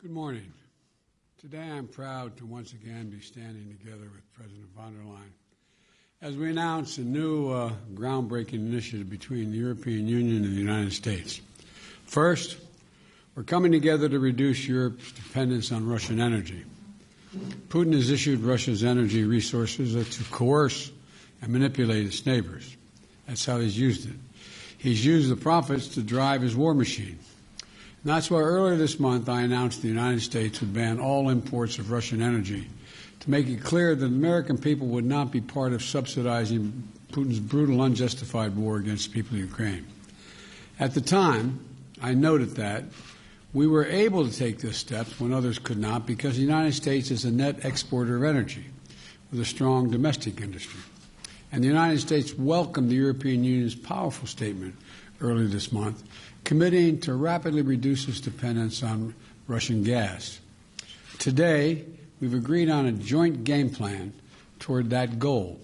Good morning. Today I'm proud to once again be standing together with President von der Leyen as we announce a new groundbreaking initiative between the European Union and the United States. First, we're coming together to reduce Europe's dependence on Russian energy. Putin has issued Russia's energy resources to coerce and manipulate its neighbors. That's how he's used it. He's used the profits to drive his war machine. And that's why earlier this month I announced the United States would ban all imports of Russian energy to make it clear that American people would not be part of subsidizing Putin's brutal, unjustified war against the people of Ukraine. At the time, I noted that we were able to take this step when others could not because the United States is a net exporter of energy with a strong domestic industry. And the United States welcomed the European Union's powerful statement earlier this month, committing to rapidly reduce its dependence on Russian gas. Today, we've agreed on a joint game plan toward that goal,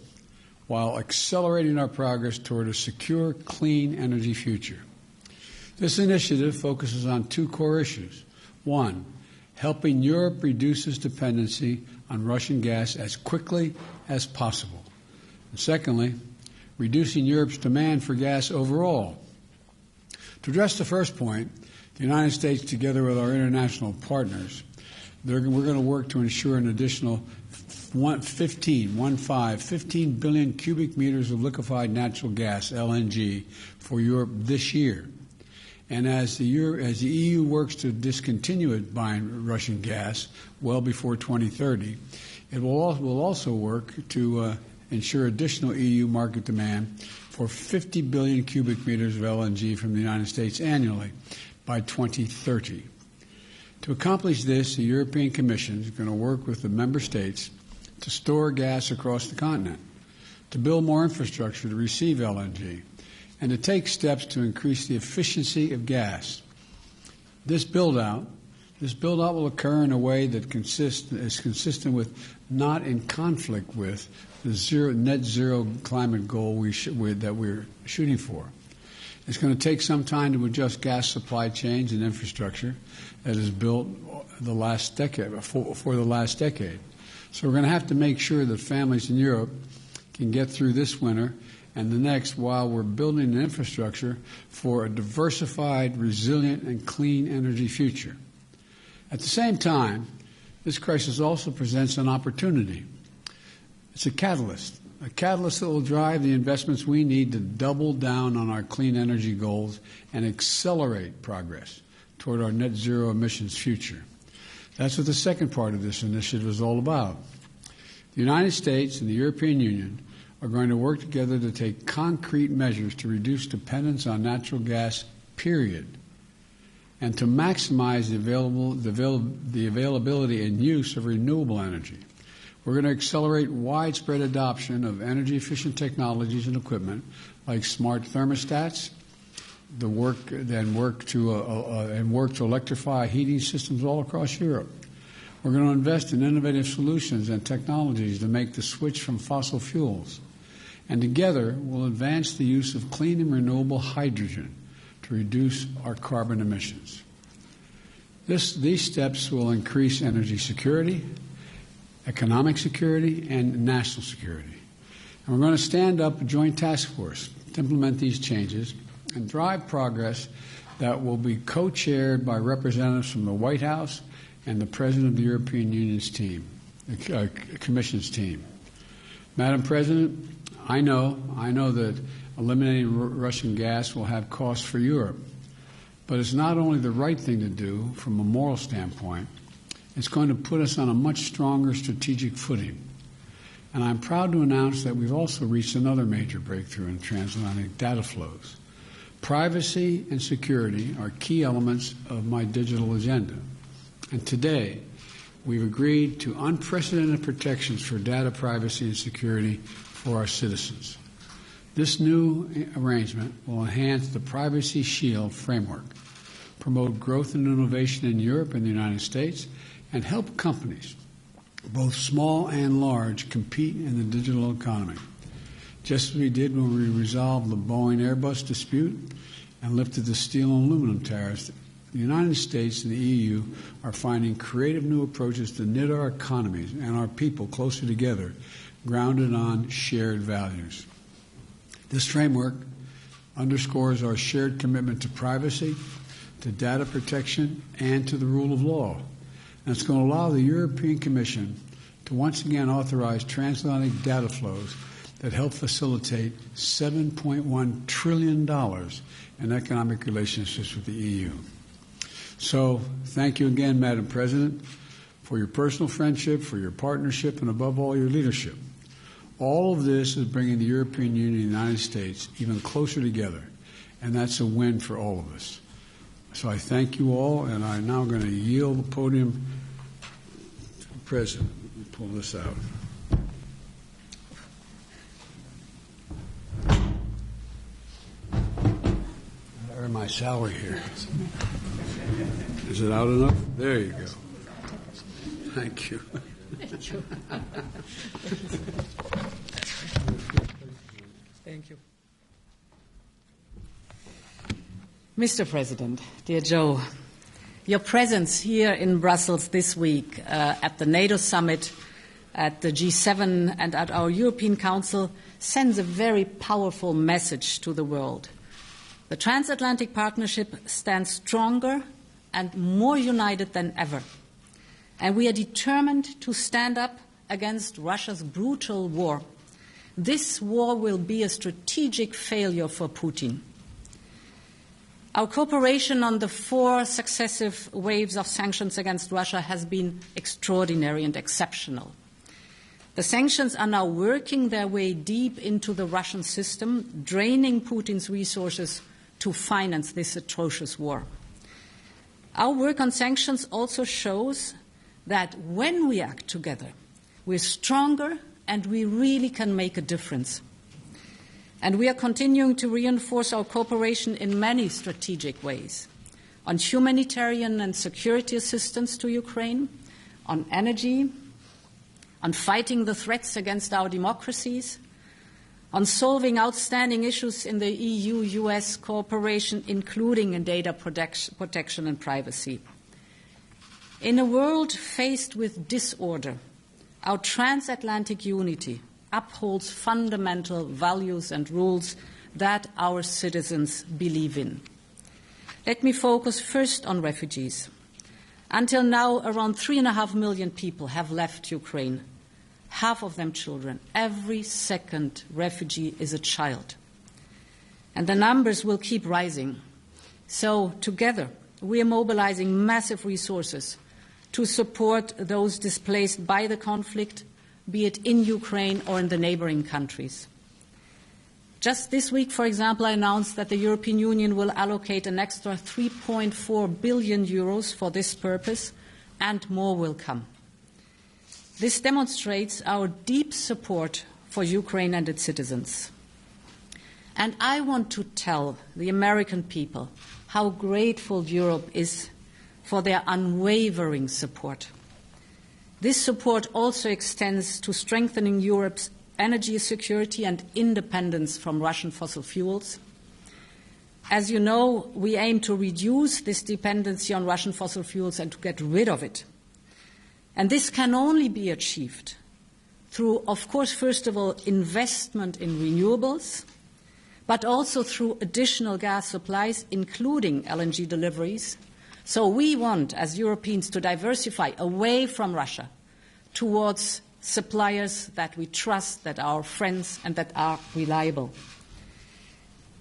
while accelerating our progress toward a secure, clean energy future. This initiative focuses on two core issues. One, helping Europe reduce its dependency on Russian gas as quickly as possible. And secondly, reducing Europe's demand for gas overall. To address the first point, the United States, together with our international partners, we're going to work to ensure an additional 15 billion cubic meters of liquefied natural gas, LNG, for Europe this year. And as the EU works to discontinue it buying Russian gas well before 2030, it will also work to ensure additional EU market demand for 50 billion cubic meters of LNG from the United States annually by 2030. To accomplish this, the European Commission is going to work with the member states to store gas across the continent, to build more infrastructure to receive LNG, and to take steps to increase the efficiency of gas. This build-out will occur in a way that is consistent with, not in conflict with, the net zero climate goal that we're shooting for. It's going to take some time to adjust gas supply chains and infrastructure that is built for the last decade. So we're going to have to make sure that families in Europe can get through this winter and the next while we're building an infrastructure for a diversified, resilient, and clean energy future. At the same time, this crisis also presents an opportunity. It's a catalyst that will drive the investments we need to double down on our clean energy goals and accelerate progress toward our net zero emissions future. That's what the second part of this initiative is all about. The United States and the European Union are going to work together to take concrete measures to reduce dependence on natural gas, period, and to maximize the availability and use of renewable energy. We're going to accelerate widespread adoption of energy-efficient technologies and equipment like smart thermostats, work to electrify heating systems all across Europe. We're going to invest in innovative solutions and technologies to make the switch from fossil fuels. And together, we'll advance the use of clean and renewable hydrogen to reduce our carbon emissions. These steps will increase energy security, economic security, and national security. And we're going to stand up a joint task force to implement these changes and drive progress that will be co-chaired by representatives from the White House and the President of the European Union's team, the Commission's team. Madam President, I know that eliminating Russian gas will have costs for Europe, but it's not only the right thing to do from a moral standpoint, it's going to put us on a much stronger strategic footing. And I'm proud to announce that we've also reached another major breakthrough in transatlantic data flows. Privacy and security are key elements of my digital agenda. And today, we've agreed to unprecedented protections for data privacy and security for our citizens. This new arrangement will enhance the Privacy Shield framework, promote growth and innovation in Europe and the United States, and help companies, both small and large, compete in the digital economy, just as we did when we resolved the Boeing-Airbus dispute and lifted the steel and aluminum tariffs the United States and the EU are finding creative new approaches to knit our economies and our people closer together, grounded on shared values. This framework underscores our shared commitment to privacy, to data protection, and to the rule of law. And it's going to allow the European Commission to once again authorize transatlantic data flows that help facilitate $7.1 trillion in economic relationships with the EU. So, thank you again, Madam President, for your personal friendship, for your partnership, and above all, your leadership. All of this is bringing the European Union and the United States even closer together, and that's a win for all of us. So I thank you all, and I'm now going to yield the podium to the President. Let me pull this out. I earn my salary here. Is it out enough? There you go. Thank you. Thank you. Thank you. Mr. President, dear Joe, your presence here in Brussels this week at the NATO summit, at the G7 and at our European Council sends a very powerful message to the world. The transatlantic partnership stands stronger and more united than ever. And we are determined to stand up against Russia's brutal war. This war will be a strategic failure for Putin. Our cooperation on the 4 successive waves of sanctions against Russia has been extraordinary and exceptional. The sanctions are now working their way deep into the Russian system, draining Putin's resources to finance this atrocious war. Our work on sanctions also shows that when we act together, we're stronger and we really can make a difference. And we are continuing to reinforce our cooperation in many strategic ways, on humanitarian and security assistance to Ukraine, on energy, on fighting the threats against our democracies, on solving outstanding issues in the EU-US cooperation, including in data protection and privacy. In a world faced with disorder, our transatlantic unity upholds fundamental values and rules that our citizens believe in. Let me focus first on refugees. Until now, around 3.5 million people have left Ukraine, half of them children. Every second refugee is a child. And the numbers will keep rising. So together, we are mobilizing massive resources to support those displaced by the conflict, be it in Ukraine or in the neighboring countries. Just this week, for example, I announced that the European Union will allocate an extra 3.4 billion euros for this purpose, and more will come. This demonstrates our deep support for Ukraine and its citizens. And I want to tell the American people how grateful Europe is for their unwavering support. This support also extends to strengthening Europe's energy security and independence from Russian fossil fuels. As you know, we aim to reduce this dependency on Russian fossil fuels and to get rid of it. And this can only be achieved through, of course, first of all, investment in renewables, but also through additional gas supplies, including LNG deliveries. So we want, as Europeans, to diversify away from Russia towards suppliers that we trust, that are friends, and that are reliable.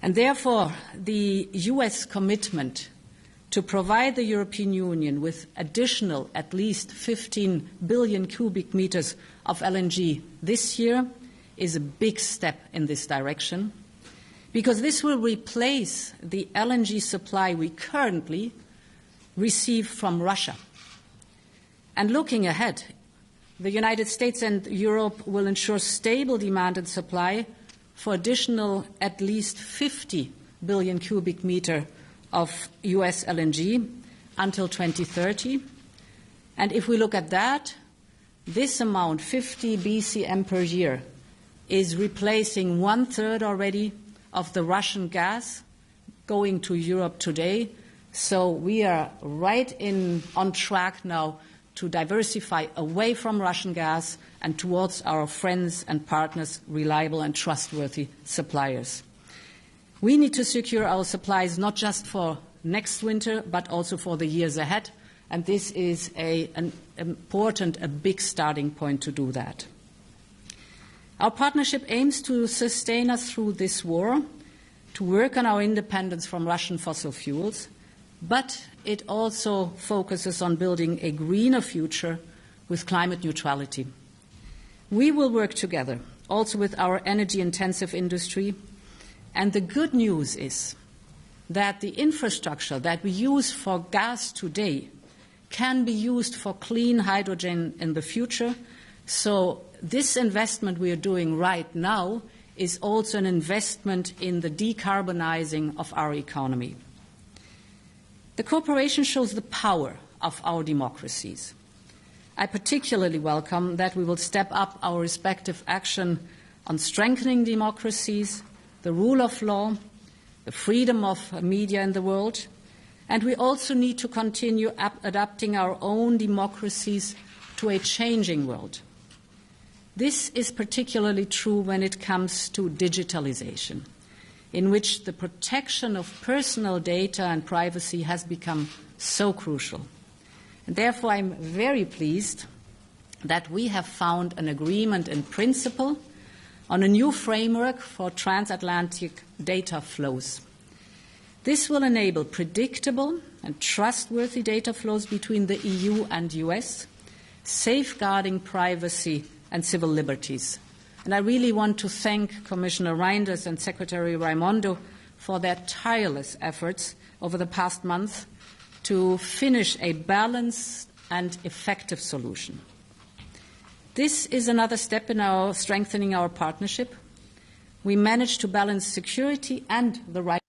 And therefore, the US commitment to provide the European Union with additional at least 15 billion cubic meters of LNG this year is a big step in this direction, because this will replace the LNG supply we currently receive from Russia. And looking ahead, the United States and Europe will ensure stable demand and supply for additional at least 50 billion cubic meter of US LNG until 2030. And if we look at that, this amount, 50 BCM per year, is replacing 1/3 already of the Russian gas going to Europe today, So we are on track now to diversify away from Russian gas and towards our friends and partners, reliable and trustworthy suppliers. We need to secure our supplies not just for next winter, but also for the years ahead. And this is a big starting point to do that. Our partnership aims to sustain us through this war, to work on our independence from Russian fossil fuels, but it also focuses on building a greener future with climate neutrality. We will work together, also with our energy-intensive industry, and the good news is that the infrastructure that we use for gas today can be used for clean hydrogen in the future. So this investment we are doing right now is also an investment in the decarbonizing of our economy. The cooperation shows the power of our democracies. I particularly welcome that we will step up our respective action on strengthening democracies, the rule of law, the freedom of media in the world, and we also need to continue adapting our own democracies to a changing world. This is particularly true when it comes to digitalization, in which the protection of personal data and privacy has become so crucial. And therefore, I'm very pleased that we have found an agreement in principle on a new framework for transatlantic data flows. This will enable predictable and trustworthy data flows between the EU and US, safeguarding privacy and civil liberties. And I really want to thank Commissioner Reinders and Secretary Raimondo for their tireless efforts over the past month to finish a balanced and effective solution. This is another step in our strengthening our partnership. We managed to balance security and the right